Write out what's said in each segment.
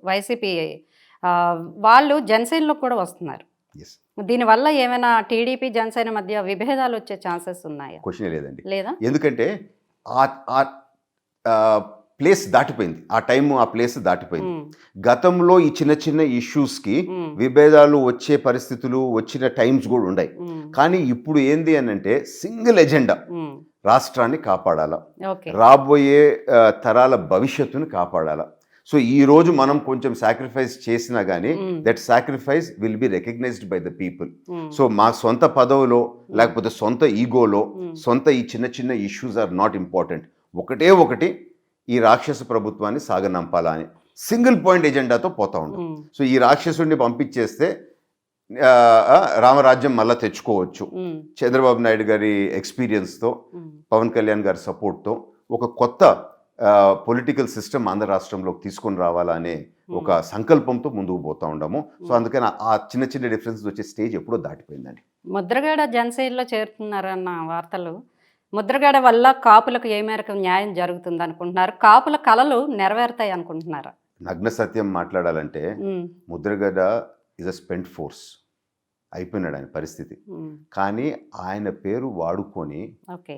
YCP వాళ్ళు జనసేనలో కూడా వస్తున్నారు. ఎస్. దీనివల్ల ఏమైనా టీడీపీ జనసేన మధ్య విభేదాలు వచ్చే ఛాన్సెస్ ఉన్నాయా? క్వశ్చనే లేదండి. లేదా? ఎందుకంటే ఆ ఆ ప్లేస్ దాటిపోయింది. ఆ టైము ఆ ప్లేస్ దాటిపోయింది. గతంలో ఈ చిన్న చిన్న ఇష్యూస్కి విభేదాలు వచ్చే పరిస్థితులు వచ్చిన టైమ్స్ కూడా ఉన్నాయి. కానీ ఇప్పుడు ఏంది అని అంటే సింగిల్ ఎజెండా, రాష్ట్రాన్ని కాపాడాలా, రాబోయే తరాల భవిష్యత్తుని కాపాడాలా. సో ఈ రోజు మనం కొంచెం సాక్రిఫైస్ చేసినా కానీ that sacrifice will be recognised by the people. So మా సొంత పదవిలో లేకపోతే సొంత ఈగోలో సొంత ఈ చిన్న చిన్న ఇష్యూస్ ఆర్ నాట్ ఇంపార్టెంట్. ఒకటి ఈ రాక్షస ప్రభుత్వాన్ని సాగనంపాలా అని సింగిల్ పాయింట్ ఎజెండాతో పోతా ఉంటాం. సో ఈ రాక్షసుడిని పంపించేస్తే రామరాజ్యం మళ్ళా తెచ్చుకోవచ్చు. చంద్రబాబు నాయుడు గారి ఎక్స్పీరియన్స్తో, పవన్ కళ్యాణ్ గారి సపోర్ట్తో ఒక కొత్త పొలిటికల్ సిస్టమ్ ఆంధ్ర రాష్ట్రంలోకి తీసుకొని రావాలా అనే ఒక సంకల్పంతో ముందుకు పోతా ఉండము. సో అందుకని ఆ చిన్న చిన్న డిఫరెన్స్ వచ్చే స్టేజ్ ఎప్పుడో దాటిపోయిందండి. ముద్రగడ జనసేనలో చేరుతున్నారన్న వార్తలు, ముద్రగడ వల్ల కాపులకు ఏ మేరకు న్యాయం జరుగుతుంది అనుకుంటున్నారు? కాపుల కలలు నెరవేరుతాయి అనుకుంటున్నారా? నగ్న సత్యం మాట్లాడాలంటే Mudragada is a spent force. అయిపోయినాడు ఆయన పరిస్థితి. కానీ ఆయన పేరు వాడుకొని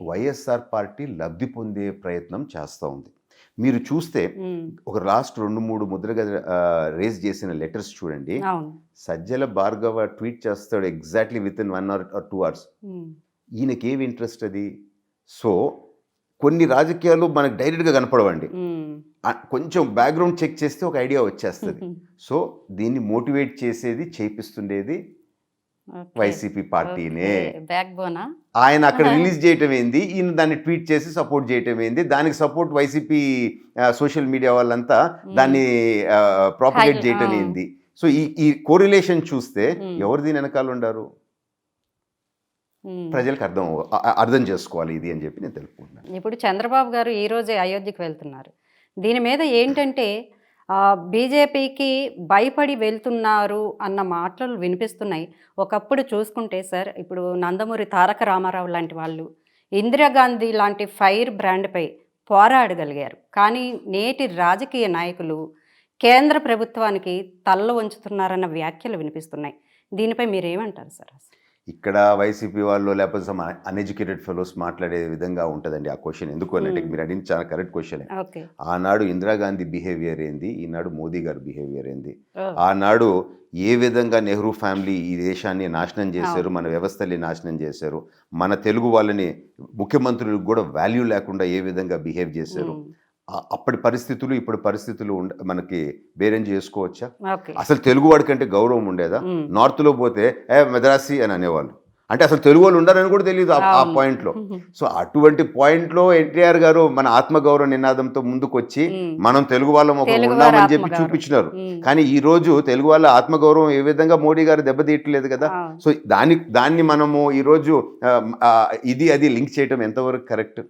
వైఎస్ఆర్ పార్టీ లబ్ధి పొందే ప్రయత్నం చేస్తూ ఉంది. మీరు చూస్తే ఒక లాస్ట్ 2-3 ముద్రగడ రేజ్ చేసిన లెటర్స్ చూడండి. సజ్జల భార్గవ ట్వీట్ చేస్తాడు exactly within 1 or 2 hours. ఈయనకేమి ఇంట్రెస్ట్ అది? సో కొన్ని రాజకీయాలు మనకు డైరెక్ట్గా కనపడవండి. కొంచెం బ్యాక్గ్రౌండ్ చెక్ చేస్తే ఒక ఐడియా వచ్చేస్తుంది. సో దీన్ని మోటివేట్ చేసేది, చేపిస్తుండేది వైసీపీ పార్టీనే. ఆయన అక్కడ రిలీజ్ చేయటం ఏంది, ఈయన దాన్ని ట్వీట్ చేసి సపోర్ట్ చేయటం ఏంది, దానికి సపోర్ట్ వైసీపీ సోషల్ మీడియా వాళ్ళంతా దాన్ని ప్రాపగేట్ చేయటం ఏంది. సో ఈ కోరిలేషన్ చూస్తే ఎవరు దీని వెనకాల ఉండారు ప్రజలకు అర్థం చేసుకోవాలి ఇది అని చెప్పి నేను తెలుపుకుంటున్నాను. ఇప్పుడు చంద్రబాబు గారు ఈ రోజే అయోధ్యకు వెళ్తున్నారు. దీని మీద ఏంటంటే బీజేపీకి భయపడి వెళ్తున్నారు అన్న మాటలు వినిపిస్తున్నాయి. ఒకప్పుడు చూసుకుంటే సార్, ఇప్పుడు నందమూరి తారక రామారావు లాంటి వాళ్ళు ఇందిరాగాంధీ లాంటి ఫైర్ బ్రాండ్పై పోరాడగలిగారు. కానీ నేటి రాజకీయ నాయకులు కేంద్ర ప్రభుత్వానికి తల్ల వంచుతున్నారన్న వ్యాఖ్యలు వినిపిస్తున్నాయి. దీనిపై మీరేమంటారు సార్? ఇక్కడ వైసీపీ వాళ్ళు లేకపోతే సమ్ అన్ఎడ్యుకేటెడ్ ఫెలోస్ మాట్లాడే విధంగా ఉంటుందండి ఆ క్వశ్చన్. ఎందుకు అంటే మీరు అడిగింది చాలా కరెక్ట్ క్వశ్చన్. ఆనాడు ఇందిరాగాంధీ బిహేవియర్ ఏంది, ఈనాడు మోదీ గారి బిహేవియర్ ఏంది, ఆనాడు ఏ విధంగా నెహ్రూ ఫ్యామిలీ ఈ దేశాన్ని నాశనం చేశారు, మన వ్యవస్థల్ని నాశనం చేశారు, మన తెలుగు వాళ్ళని ముఖ్యమంత్రులకు కూడా వాల్యూ లేకుండా ఏ విధంగా బిహేవ్ చేశారు, అప్పటి పరిస్థితులు ఇప్పుడు పరిస్థితులు మనకి బేరేం చేసుకోవచ్చా? అసలు తెలుగు వాడి కంటే గౌరవం ఉండేదా? నార్త్లో పోతే మద్రాసి అని అనేవాళ్ళు, అంటే అసలు తెలుగు వాళ్ళు ఉండాలని కూడా తెలియదు ఆ పాయింట్లో. సో అటువంటి పాయింట్లో ఎన్టీఆర్ గారు మన ఆత్మగౌరవ నినాదంతో ముందుకు వచ్చి మనం తెలుగు వాళ్ళం ఒకరు ఉన్నామని చెప్పి చూపించినారు. కానీ ఈ రోజు తెలుగు వాళ్ళ ఆత్మగౌరవం ఏ విధంగా మోడీ గారు దెబ్బతీయట్లేదు కదా. సో దాన్ని మనము ఈరోజు అది లింక్ చేయడం ఎంతవరకు కరెక్ట్?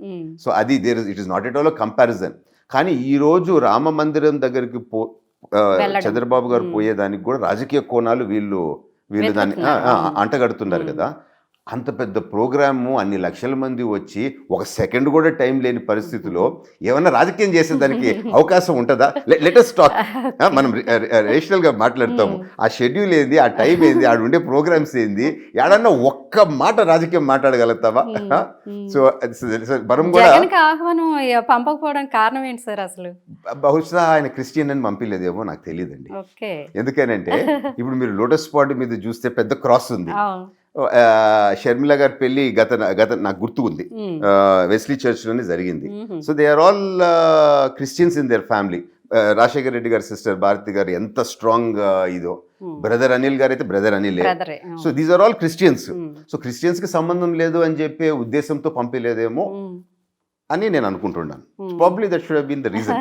సో అది it is not at all comparison. కానీ ఈరోజు రామ మందిరం దగ్గరికి చంద్రబాబు గారు పోయేదానికి కూడా రాజకీయ కోణాలు వీళ్ళు దాన్ని అంటగడుతున్నారు కదా. అంత పెద్ద ప్రోగ్రాము, అన్ని లక్షల మంది వచ్చి ఒక సెకండ్ కూడా టైం లేని పరిస్థితిలో ఏమన్నా రాజకీయం చేసేదానికి అవకాశం ఉంటుందా? Let us talk. మనం రేషనల్గా మాట్లాడతాము. ఆ షెడ్యూల్ ఏంది, ఆ టైం ఏంది, ఆడ ఉండే ప్రోగ్రామ్స్ ఏంది, ఏడన్నా ఒక్క మాట రాజకీయం మాట్లాడగలుగుతావా? సో మనం కూడా ఆహ్వానం పంపకపోవడానికి కారణం ఏంటి సార్? అసలు బహుశా ఆయన క్రిస్టియన్ అని పంపించలేదేమో, నాకు తెలియదండి. ఎందుకనంటే ఇప్పుడు మీరు లోటస్ పాండ్ మీద చూస్తే పెద్ద క్రాస్ ఉంది. షర్మిల గారి పెళ్లి గత నాకు గుర్తు ఉంది, వెస్లీ చర్చ్లోనే జరిగింది. So they are all Christians in their family. Rajasekhara Reddy గారి సిస్టర్ భారతి గారు ఎంత స్ట్రాంగ్ ఇదో, బ్రదర్ అనిల్ గారు అయితే brother Anil. So these are all Christians. So క్రిస్టియన్స్కి సంబంధం లేదు అని చెప్పే ఉద్దేశంతో పంపించలేదేమో అని నేను అనుకుంటున్నాను. Probably that should have been the reason.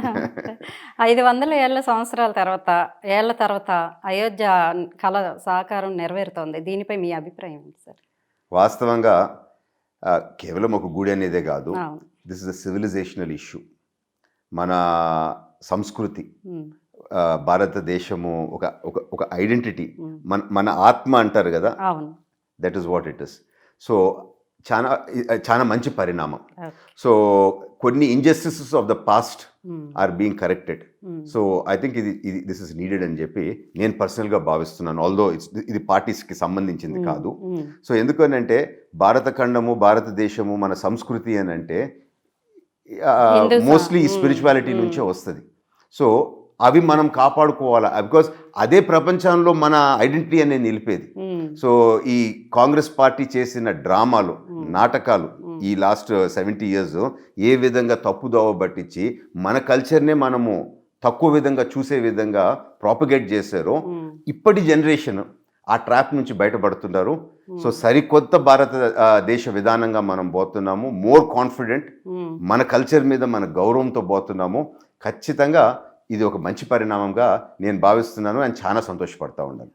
500 సంవత్సరాల తర్వాత అయోధ్య కళ సాకారం నెరవేరుతోంది. దీనిపై మీ అభిప్రాయం ఏంటి సార్? వాస్తవంగా కేవలం ఒక గుడి అనేదే కాదు, this is a civilisational issue. మన సంస్కృతి, భారతదేశము ఒక ఐడెంటిటీ, మన ఆత్మ అంటారు కదా, that is what it is. So చాలా చాలా మంచి పరిణామం. సో కొన్ని injustices of the past are being corrected. So I think ఇది దిస్ ఇస్ నీడెడ్ అని చెప్పి నేను పర్సనల్గా భావిస్తున్నాను. ఆల్దో ఇది పార్టీస్కి సంబంధించింది కాదు. సో ఎందుకనంటే భారత ఖండము, భారతదేశము, మన సంస్కృతి అని అంటే మోస్ట్లీ స్పిరిచువాలిటీ నుంచే వస్తుంది. సో అవి మనం కాపాడుకోవాలా, బికాస్ అదే ప్రపంచంలో మన ఐడెంటిటీ అనేది నిలిపేది. సో ఈ కాంగ్రెస్ పార్టీ చేసిన డ్రామాలు, నాటకాలు ఈ లాస్ట్ 70 years ఏ విధంగా తప్పుదోవ పట్టించి మన కల్చర్నే మనము తక్కువ విధంగా చూసే విధంగా ప్రాపగేట్ చేశారో, ఇప్పటి జనరేషన్ ఆ ట్రాప్ నుంచి బయటపడుతున్నారు. సో సరికొత్త భారతదేశ విధానంగా మనం పోతున్నాము. మోర్ కాన్ఫిడెంట్, మన కల్చర్ మీద మన గౌరవంతో పోతున్నాము. ఖచ్చితంగా ఇది ఒక మంచి పరిణామంగా నేను భావిస్తున్నాను. అండ్ చాలా సంతోషపడతా ఉన్నాను.